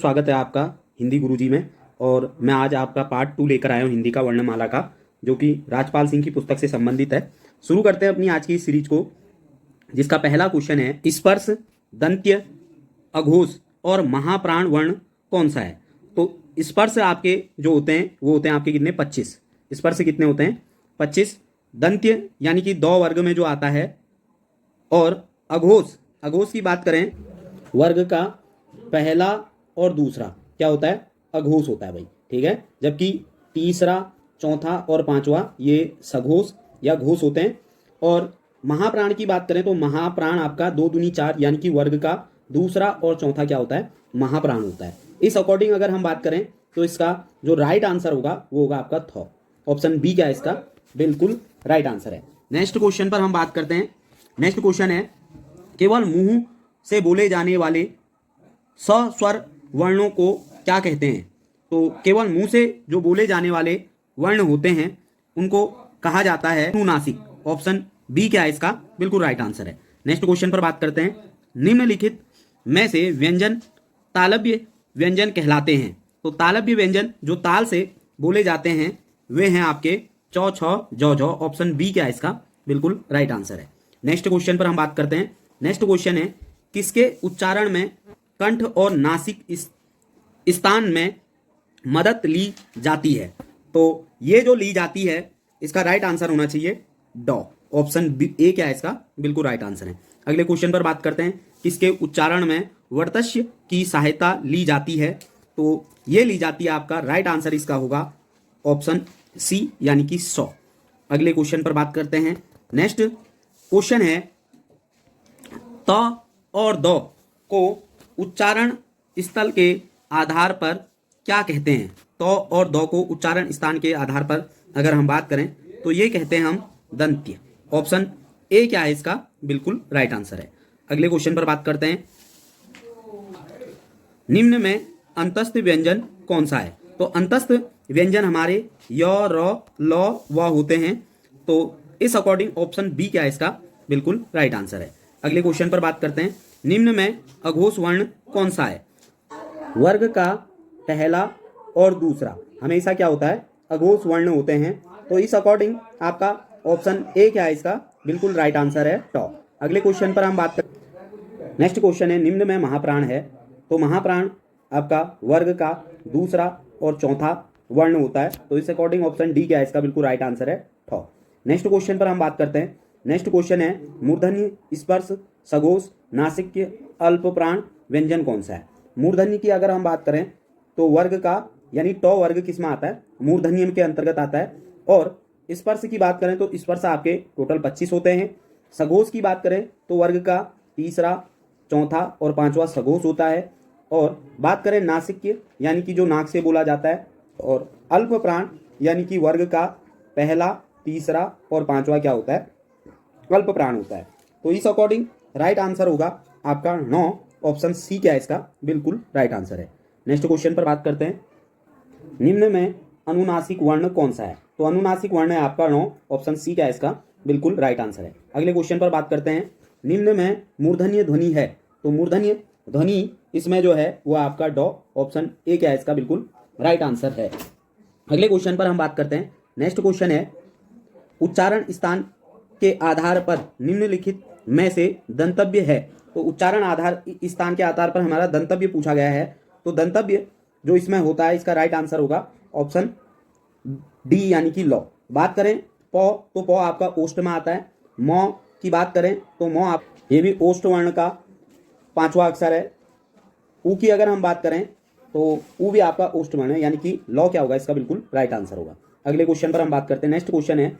स्वागत है आपका हिंदी गुरुजी में। और मैं आज आपका पार्ट 2 लेकर आया हूँ हिंदी का वर्णमाला का, जो कि राजपाल सिंह की पुस्तक से संबंधित है। शुरू करते हैं अपनी आज की इस सीरीज को, जिसका पहला क्वेश्चन है स्पर्श, दंत्य, अघोष और महाप्राण वर्ण कौन सा है। तो स्पर्श आपके जो होते हैं वो होते हैं आपके कितने, 25 स्पर्श कितने होते हैं, 25। दंत्य यानी कि 2 वर्ग में जो आता है, और अघोष, अघोष की बात करें वर्ग का पहला और दूसरा क्या होता है, अघोष होता है भाई, ठीक है। जबकि तीसरा, चौथा और पांचवा ये सघोष या घोष होते हैं। और महाप्राण की बात करें तो महाप्राण आपका 2 दूनी 4 यानी कि वर्ग का दूसरा और चौथा क्या होता है, महाप्राण होता है। इस अकॉर्डिंग अगर हम बात करें तो इसका जो राइट आंसर होगा वो होगा आपका थ। ऑप्शन बी क्या है इसका, बिल्कुल राइट आंसर है। नेक्स्ट क्वेश्चन पर हम बात करते हैं। नेक्स्ट क्वेश्चन है केवल मुंह से बोले जाने वाले सस्वर वर्णों को क्या कहते हैं। तो केवल मुंह से जो बोले जाने वाले वर्ण होते हैं उनको कहा जाता है अनुनासिक। ऑप्शन बी क्या है इसका, बिल्कुल राइट आंसर है। नेक्स्ट क्वेश्चन पर बात करते हैं। निम्नलिखित में से व्यंजन तालव्य व्यंजन कहलाते हैं। तो तालव्य व्यंजन जो ताल से बोले जाते हैं वे हैं आपके चौ, छ, जौ, जौ। ऑप्शन बी क्या है इसका, बिल्कुल राइट आंसर है। नेक्स्ट क्वेश्चन पर हम बात करते हैं। नेक्स्ट क्वेश्चन है किसके उच्चारण में कंठ और नासिक स्थान में मदद ली जाती है। तो ये जो ली जाती है इसका राइट आंसर होना चाहिए डॉ। ऑप्शन बी ए क्या है इसका, बिल्कुल राइट आंसर है। अगले क्वेश्चन पर बात करते हैं किसके उच्चारण में वर्तस्य की सहायता ली जाती है। तो ये ली जाती है, आपका राइट आंसर इसका होगा ऑप्शन सी यानी कि 100। अगले क्वेश्चन पर बात करते हैं। नेक्स्ट क्वेश्चन है त और द को उच्चारण स्थल के आधार पर क्या कहते हैं। तो और दो को उच्चारण स्थान के आधार पर अगर हम बात करें तो ये कहते हैं हम दंत्य। ऑप्शन ए क्या है इसका, बिल्कुल राइट आंसर है। अगले क्वेश्चन पर बात करते हैं। निम्न में अंतस्थ व्यंजन कौन सा है। तो अंतस्थ व्यंजन हमारे य, र, ल, व होते हैं। तो इस अकॉर्डिंग ऑप्शन बी क्या है इसका, बिल्कुल राइट आंसर है। अगले क्वेश्चन पर बात करते हैं। निम्न में अघोष वर्ण कौन सा है। वर्ग का पहला और दूसरा हमेशा क्या होता है, अघोष वर्ण होते हैं। तो इस अकॉर्डिंग आपका ऑप्शन ए क्या है इसका, बिल्कुल राइट आंसर है टॉ। अगले क्वेश्चन पर हम बात करते। नेक्स्ट क्वेश्चन है निम्न में महाप्राण है। तो महाप्राण आपका वर्ग का दूसरा और चौथा वर्ण होता है। तो इस अकॉर्डिंग ऑप्शन डी क्या है इसका, बिल्कुल राइट आंसर है ठॉ। नेक्स्ट क्वेश्चन पर हम बात करते हैं। नेक्स्ट क्वेश्चन है मूर्धन्य, स्पर्श, सघोष, नासिक्य, अल्प प्राण व्यंजन कौन सा है। मूर्धन्य की अगर हम बात करें तो वर्ग का यानी टॉ वर्ग किस में आता है, मूर्धन्य के अंतर्गत आता है। और स्पर्श की बात करें तो स्पर्श आपके टोटल 25 होते हैं। सघोष की बात करें तो वर्ग का तीसरा, चौथा और पांचवा सघोष होता है। और बात करें नासिक्य यानी कि जो नाक से बोला जाता है। और अल्प प्राण यानी कि वर्ग का पहला, तीसरा और पांचवा क्या होता है, अल्प प्राण होता है। तो इस अकॉर्डिंग राइट आंसर होगा आपका 9। ऑप्शन सी क्या है इसका, बिल्कुल राइट आंसर है। नेक्स्ट क्वेश्चन पर बात करते हैं। निम्न में अनुनासिक वर्ण कौन सा है। तो अनुनासिक वर्ण है आपका 9। ऑप्शन सी क्या है इसका, बिल्कुल राइट आंसर है। अगले क्वेश्चन पर बात करते हैं। निम्न में मूर्धन्य ध्वनि है। तो मूर्धन्य ध्वनि इसमें जो है वो आपका डॉ। ऑप्शन ए क्या है इसका, बिल्कुल राइट आंसर है। अगले क्वेश्चन पर हम बात करते हैं। नेक्स्ट क्वेश्चन है उच्चारण स्थान के आधार पर निम्नलिखित में से दंतव्य है। तो उच्चारण आधार स्थान के आधार पर हमारा दंतव्य पूछा गया है। तो दंतव्य जो इसमें होता है इसका राइट आंसर होगा ऑप्शन डी यानी कि लॉ। बात करें पौ, तो पौ आपका ओष्ठ में आता है। मौ की बात करें तो मौ आप ये भी ओष्ठ वर्ण का 5वां अक्षर है। ऊ की अगर हम बात करें तो ऊ भी आपका ओष्ठ वर्ण है, यानी कि लॉ क्या होगा इसका, बिल्कुल राइट आंसर होगा। अगले क्वेश्चन पर हम बात करते हैं। नेक्स्ट क्वेश्चन है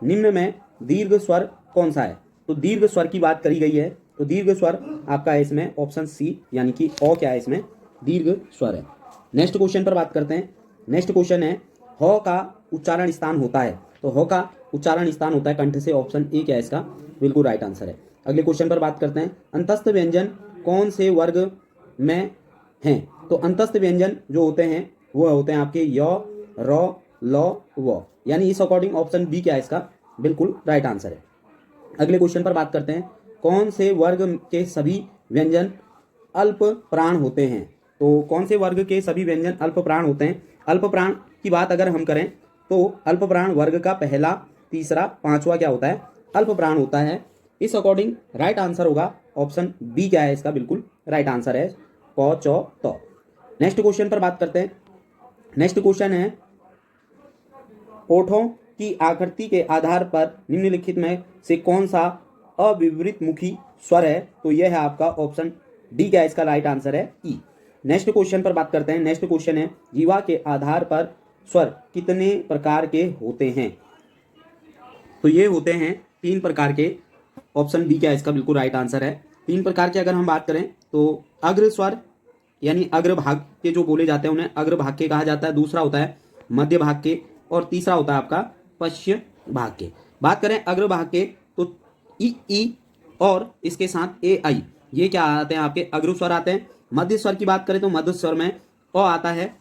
निम्न में दीर्घ स्वर कौन सा है। तो दीर्घ स्वर की बात करी गई है। तो दीर्घ स्वर आपका है इसमें ऑप्शन सी यानी कि ओ क्या है इसमें, दीर्घ स्वर है। नेक्स्ट क्वेश्चन पर बात करते हैं। नेक्स्ट क्वेश्चन है ह का उच्चारण स्थान होता है। तो ह का उच्चारण स्थान होता है कंठ से। ऑप्शन ए क्या है इसका, बिल्कुल राइट आंसर है। अगले क्वेश्चन पर बात करते हैं। अंतस्थ व्यंजन कौन से वर्ग में हैं। तो अंतस्थ व्यंजन जो होते हैं वो होते हैं आपके य, र, ल, व, यानी इस अकॉर्डिंग ऑप्शन बी क्या है इसका, बिल्कुल राइट आंसर है। अगले क्वेश्चन पर बात करते हैं। कौन से वर्ग के सभी व्यंजन अल्प प्राण होते हैं। तो कौन से वर्ग के सभी व्यंजन अल्प प्राण होते हैं? अल्प प्राण की बात अगर हम करें तो अल्प प्राण वर्ग का पहला, तीसरा, पांचवा क्या होता है? अल्प प्राण होता है। इस अकॉर्डिंग राइट आंसर होगा ऑप्शन बी। क्या है इसका बिल्कुल राइट आंसर है? क च त। नेक्स्ट क्वेश्चन पर बात करते हैं। नेक्स्ट क्वेश्चन है, ओठों की आकृति के आधार पर निम्नलिखित में से कौन सा अविवृत मुखी स्वर है? तो यह है आपका ऑप्शन डी। क्या इसका राइट आंसर है? ई। नेक्स्ट क्वेश्चन पर बात करते हैं। नेक्स्ट क्वेश्चन है, जीवा के आधार पर स्वर कितने प्रकार के होते हैं? तो ये होते हैं 3 प्रकार के। ऑप्शन बी क्या इसका बिल्कुल राइट आंसर है? 3 प्रकार के अगर हम बात करें तो अग्र स्वर यानी अग्र भाग के जो बोले जाते हैं उन्हें अग्र भाग के कहा जाता है। दूसरा होता है मध्य भाग के, और तीसरा होता है आपका पश्चिम भाग के। बात करें अग्र भाग के तो ई और इसके साथ ए आई, ये क्या आते हैं? आपके अग्र स्वर आते हैं। मध्य स्वर की बात करें तो मध्य स्वर में अ आता है,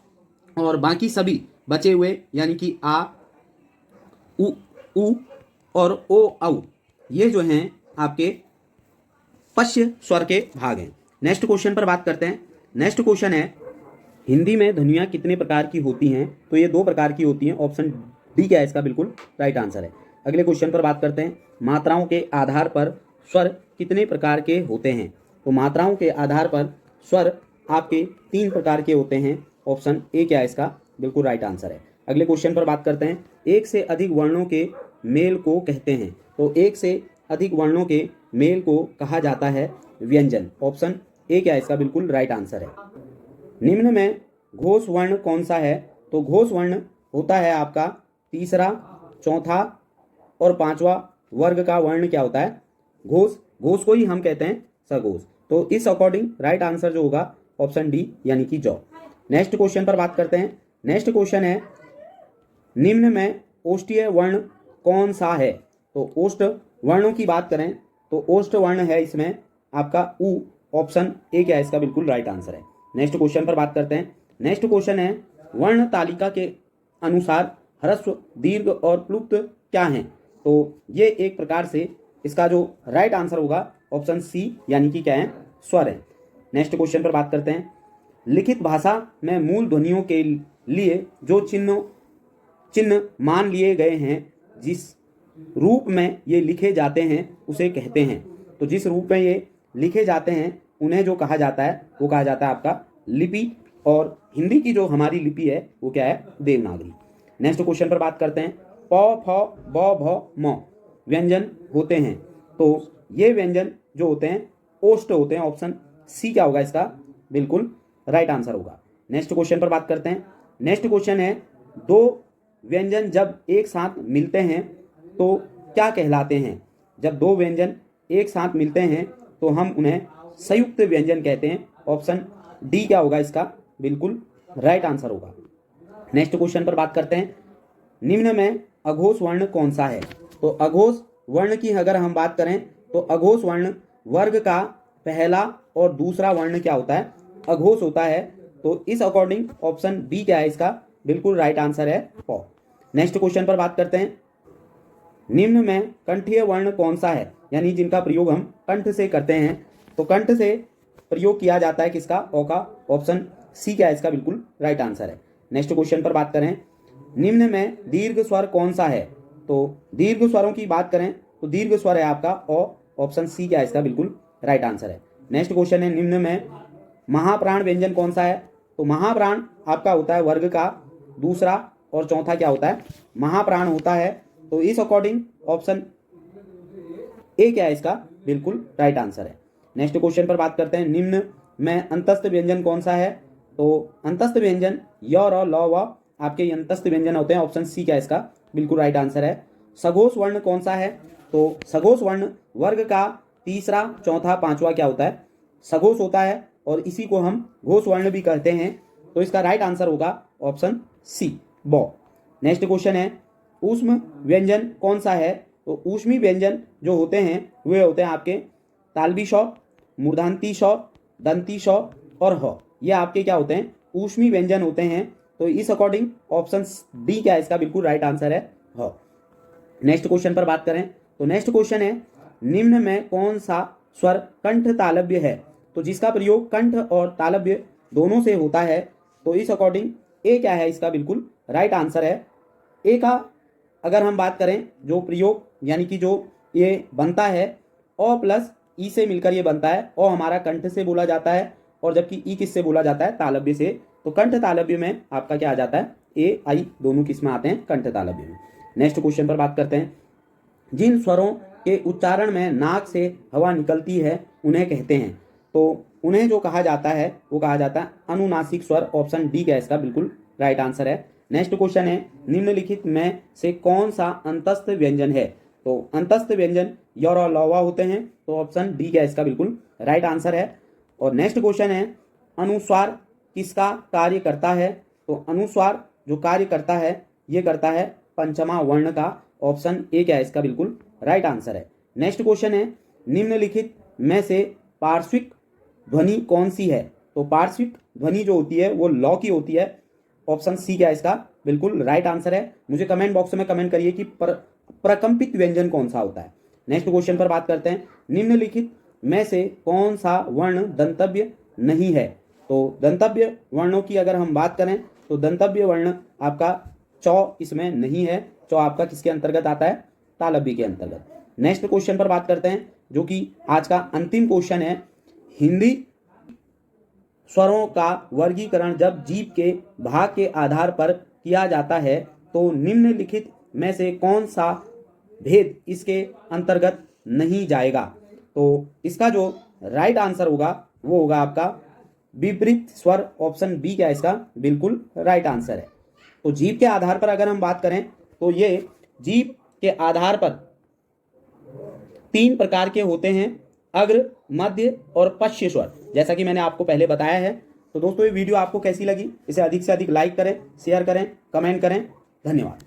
और बाकी सभी बचे हुए यानी कि आ, उ और ओ औ, ये जो हैं आपके पश्य स्वर के भाग हैं। नेक्स्ट क्वेश्चन पर बात करते हैं। नेक्स्ट क्वेश्चन है, हिंदी में ध्वनियाँ कितने प्रकार की होती हैं? तो ये 2 प्रकार की होती हैं। ऑप्शन डी क्या है इसका बिल्कुल राइट आंसर है। अगले क्वेश्चन पर बात करते हैं, मात्राओं के आधार पर स्वर कितने प्रकार के होते हैं? तो मात्राओं के आधार पर स्वर आपके 3 प्रकार के होते हैं। ऑप्शन ए क्या है इसका बिल्कुल राइट आंसर है। अगले क्वेश्चन पर बात करते हैं, एक से अधिक वर्णों के मेल को कहते हैं। तो एक से अधिक वर्णों के मेल को कहा जाता है व्यंजन। ऑप्शन ए क्या है इसका बिल्कुल राइट आंसर है। निम्न में घोष वर्ण कौन सा है? तो घोष वर्ण होता है आपका तीसरा, चौथा और पांचवा वर्ग का वर्ण क्या होता है? घोष। घोष को ही हम कहते हैं सघोष। तो इस अकॉर्डिंग राइट आंसर जो होगा ऑप्शन डी यानी कि जौ। नेक्स्ट क्वेश्चन पर बात करते हैं। नेक्स्ट क्वेश्चन है, निम्न में ओष्ठीय वर्ण कौन सा है? तो ओष्ठ वर्णों की बात करें तो ओष्ठ वर्ण है इसमें आपका उ। ऑप्शन ए क्या है इसका बिल्कुल राइट आंसर है। नेक्स्ट क्वेश्चन पर बात करते हैं। नेक्स्ट क्वेश्चन है, वर्ण तालिका के अनुसार ह्रस्व, दीर्घ और प्लुप्त क्या हैं? तो ये एक प्रकार से इसका जो राइट आंसर होगा ऑप्शन सी यानी कि क्या है? स्वर है। नेक्स्ट क्वेश्चन पर बात करते हैं, लिखित भाषा में मूल ध्वनियों के लिए जो चिन्ह मान लिए गए हैं, जिस रूप में ये लिखे जाते हैं उसे कहते हैं। तो जिस रूप में ये लिखे जाते हैं उन्हें जो कहा जाता है वो कहा जाता है आपका लिपि, और हिंदी की जो हमारी लिपि है वो क्या है? देवनागरी। नेक्स्ट क्वेश्चन पर बात करते हैं, प, फ, ब, भ, म व्यंजन होते हैं। तो ये व्यंजन जो होते हैं ओष्ठ होते हैं। ऑप्शन सी क्या होगा इसका बिल्कुल राइट आंसर होगा। नेक्स्ट क्वेश्चन पर बात करते हैं। नेक्स्ट क्वेश्चन है, 2 व्यंजन जब एक साथ मिलते हैं तो क्या कहलाते हैं? जब 2 व्यंजन एक साथ मिलते हैं तो हम उन्हें संयुक्त व्यंजन कहते हैं। ऑप्शन डी क्या होगा इसका बिल्कुल राइट आंसर होगा। नेक्स्ट क्वेश्चन पर बात करते हैं, निम्न में अघोष वर्ण कौन सा है? तो अघोष वर्ण की अगर हम बात करें तो अघोष वर्ण वर्ग का पहला और दूसरा वर्ण क्या होता है? अघोष होता है। तो इस अकॉर्डिंग ऑप्शन बी क्या है इसका बिल्कुल राइट आंसर है? प। नेक्स्ट क्वेश्चन पर बात करते हैं, निम्न में कंठीय वर्ण कौन सा है? यानी जिनका प्रयोग हम कंठ से करते हैं। तो कंठ से प्रयोग किया जाता है किसका? ओ का। ऑप्शन सी क्या है इसका बिल्कुल राइट आंसर है। नेक्स्ट क्वेश्चन पर बात करें, निम्न में दीर्घ स्वर कौन सा है? तो दीर्घ स्वरों की बात करें तो दीर्घ स्वर है आपका ओ। ऑप्शन सी क्या है इसका बिल्कुल राइट आंसर है। नेक्स्ट क्वेश्चन है, निम्न में महाप्राण व्यंजन कौन सा है? तो महाप्राण आपका होता है वर्ग का दूसरा और चौथा क्या होता है? महाप्राण होता है। तो इस अकॉर्डिंग ऑप्शन ए क्या है इसका बिल्कुल राइट आंसर है। नेक्स्ट क्वेश्चन पर बात करते हैं, निम्न में अंतस्थ व्यंजन कौन सा है? तो अंतस्थ व्यंजन य, र, ल, व आपके अंतस्थ व्यंजन होते हैं। ऑप्शन सी क्या है इसका बिल्कुल राइट आंसर है। सघोष वर्ण कौन सा है? तो सघोष वर्ण वर्ग का तीसरा, चौथा, पांचवा क्या होता है? सघोष होता है, और इसी को हम घोष वर्ण भी कहते हैं। तो इसका राइट आंसर होगा ऑप्शन सी ब। नेक्स्ट क्वेश्चन है, ऊष्म व्यंजन कौन सा है? तो ऊष्मी व्यंजन जो होते हैं वे होते हैं आपके तालबी श, मूर्धांती श, दंती श और ह। ये आपके क्या होते हैं? ऊष्मी व्यंजन होते हैं। तो इस अकॉर्डिंग ऑप्शन डी क्या है इसका बिल्कुल राइट आंसर है ह। नेक्स्ट क्वेश्चन पर बात करें तो नेक्स्ट क्वेश्चन है, निम्न में कौन सा स्वर कंठ तालव्य है? तो जिसका प्रयोग कंठ और तालव्य दोनों से होता है, तो इस अकॉर्डिंग ए क्या है इसका बिल्कुल राइट आंसर है। ए का अगर हम बात करें जो प्रयोग यानी कि जो ये बनता है ओ प्लस ई से मिलकर ये बनता है। ओ हमारा कंठ से बोला जाता है और जबकि ई किससे बोला जाता है, तालव्य से। तो कंठ तालव्य में आपका क्या आ जाता है, ए आई दोनों किस में आते हैं, कंठ तालव्य में। नेक्स्ट क्वेश्चन पर बात करते हैं। जिन स्वरों के उच्चारण में नाक से हवा निकलती है उन्हें कहते हैं, तो उन्हें जो कहा जाता है वो कहा जाता है अनुनासिक स्वर। ऑप्शन डी क्या इसका बिल्कुल राइट आंसर है। नेक्स्ट क्वेश्चन है, निम्नलिखित में से कौन सा अंतस्थ व्यंजन है। तो अंतस्थ व्यंजन य और ल व होते हैं, तो ऑप्शन डी क्या इसका बिल्कुल राइट आंसर है। और नेक्स्ट क्वेश्चन है, अनुस्वार किसका कार्य करता है। तो अनुस्वार जो कार्य करता है ये करता है पंचमा वर्ण का। ऑप्शन ए क्या है इसका बिल्कुल राइट आंसर है। नेक्स्ट क्वेश्चन है, निम्नलिखित में से पार्श्विक ध्वनि कौन सी है। तो पार्श्विक ध्वनि जो होती है वो लौ की होती है। ऑप्शन सी क्या है इसका बिल्कुल राइट आंसर है। मुझे कमेंट बॉक्स में कमेंट करिए कि प्रकंपित व्यंजन कौन सा होता है। नेक्स्ट क्वेश्चन पर बात करते हैं, निम्नलिखित में से कौन सा वर्ण दंतव्य नहीं है। तो दंतव्य वर्णों की अगर हम बात करें तो दंतव्य वर्ण आपका चौ इसमें नहीं है। चौ आपका किसके अंतर्गत आता है, तालव्य के अंतर्गत। नेक्स्ट क्वेश्चन पर बात करते हैं जो कि आज का अंतिम क्वेश्चन है, हिंदी स्वरों का वर्गीकरण जब जीभ के भाग के आधार पर किया जाता है तो निम्नलिखित में से कौन सा भेद इसके अंतर्गत नहीं जाएगा। तो इसका जो राइट आंसर होगा वो होगा आपका विपरीत स्वर। ऑप्शन बी क्या है इसका बिल्कुल राइट आंसर है। तो जीभ के आधार पर अगर हम बात करें तो ये जीभ के आधार पर 3 प्रकार के होते हैं, अग्र, मध्य और पश्य स्वर, जैसा कि मैंने आपको पहले बताया है। तो दोस्तों ये वीडियो आपको कैसी लगी, इसे अधिक से अधिक लाइक करें, शेयर करें, कमेंट करें। धन्यवाद।